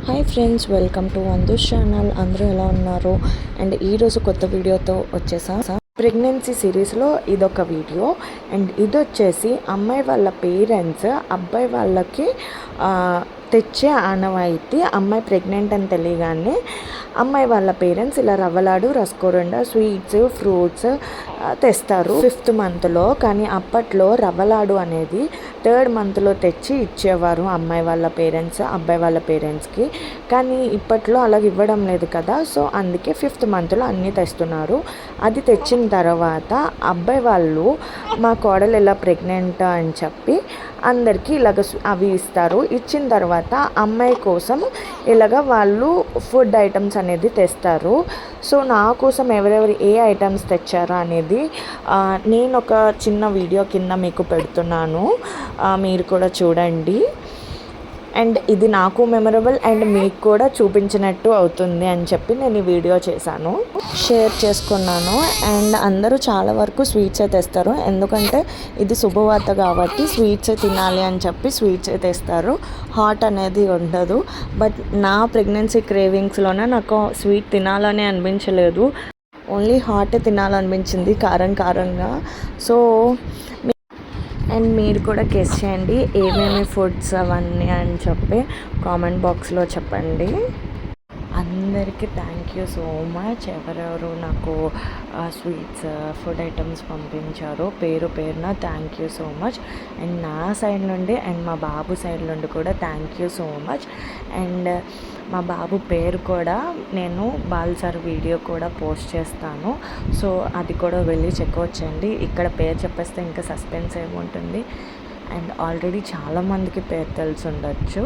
Hi friends, welcome to వందూస్ channel. అందరూ ఎలా ఉన్నారు? అండ్ ఈరోజు కొత్త వీడియోతో వచ్చేసా. ప్రెగ్నెన్సీ సిరీస్లో ఇదొక వీడియో. అండ్ ఇది వచ్చేసి అమ్మాయి వాళ్ళ పేరెంట్స్ అబ్బాయి వాళ్ళకి తెచ్చే ఆనవాయితీ. అమ్మాయి ప్రెగ్నెంట్ అని తెలియగానే అమ్మాయి వాళ్ళ పేరెంట్స్ ఇలా రవ్వలాడు, రసకోరుండ, స్వీట్స్, ఫ్రూట్స్ తెస్తారు 5th మంత్లో. కానీ అప్పట్లో రవ్వలాడు అనేది 3rd మంత్లో తెచ్చి ఇచ్చేవారు అమ్మాయి వాళ్ళ పేరెంట్స్ అబ్బాయి వాళ్ళ పేరెంట్స్కి. కానీ ఇప్పట్లో అలాగ ఇవ్వడం లేదు కదా, సో అందుకే 5th మంత్లో అన్నీ తెస్తున్నారు. అది తెచ్చిన తర్వాత అబ్బాయి వాళ్ళు మా కోడలు ఇలా ప్రెగ్నెంట్ అని చెప్పి అందరికీ ఇలాగ అవి ఇస్తారు. ఇచ్చిన తర్వాత అమ్మాయి కోసం ఇలాగ వాళ్ళు ఫుడ్ ఐటమ్స్ అనేది తెస్తారు. సో నా కోసం ఎవరెవరు ఏ ఐటమ్స్ తెచ్చారా అనేది నేను ఒక చిన్న వీడియో కింద మీకు పెడుతున్నాను, మీరు కూడా చూడండి. అండ్ ఇది నాకు మెమరబుల్ అండ్ మీకు కూడా చూపించినట్టు అవుతుంది అని చెప్పి నేను ఈ వీడియో చేశాను, షేర్ చేసుకున్నాను. అండ్ అందరూ చాలా వరకు స్వీట్సే తెస్తారు, ఎందుకంటే ఇది శుభవార్త కాబట్టి స్వీట్సే తినాలి అని చెప్పి స్వీట్సే తెస్తారు. హాట్ అనేది ఉండదు. బట్ నా ప్రెగ్నెన్సీ క్రేవింగ్స్లోనే నాకు స్వీట్ తినాలని అనిపించలేదు, ఓన్లీ హాట్ తినాలనిపించింది కారంగా. సో అండ్ మీరు కూడా గెస్ చేయండి ఏమేమి ఫుడ్స్ అవన్నీ అని చెప్పి కామెంట్ బాక్స్లో చెప్పండి. అందరికీ థ్యాంక్ యూ సో మచ్. ఎవరెవరు నాకు స్వీట్స్ ఫుడ్ ఐటమ్స్ పంపించారో పేరున thank you so much. And నా సైడ్ నుండి అండ్ మా బాబు సైడ్ నుండి కూడా thank you so much. And మా బాబు పేరు కూడా నేను బాల్సార్ వీడియో కూడా పోస్ట్ చేస్తాను, సో అది కూడా వెళ్ళి చెక్అవుట్ చేయండి. ఇక్కడ పేరు చెప్పేస్తే ఇంకా సస్పెన్స్ ఏముంటుంది. అండ్ ఆల్రెడీ చాలామందికి పేరు తెలిసి ఉండొచ్చు,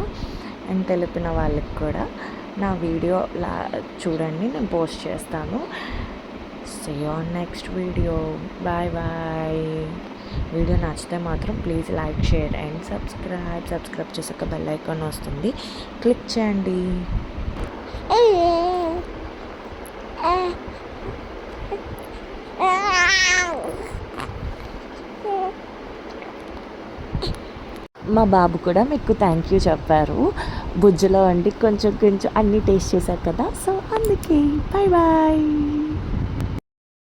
అండ్ తెలిపిన వాళ్ళకి కూడా నా వీడియో చూడండి, నేను పోస్ట్ చేస్తాను. See you on next video. Bye bye. Video నచ్చితే మాత్రం please like, share and subscribe చేసాక బెల్ ఐకాన్ వస్తుంది, క్లిక్ చేయండి. మా బాబు కూడా మీకు థ్యాంక్ యూ చెప్పారు. బుజ్జలో వండి కొంచెం అన్నీ టేస్ట్ చేశారు కదా, సో అందుకే బాయ్ బాయ్.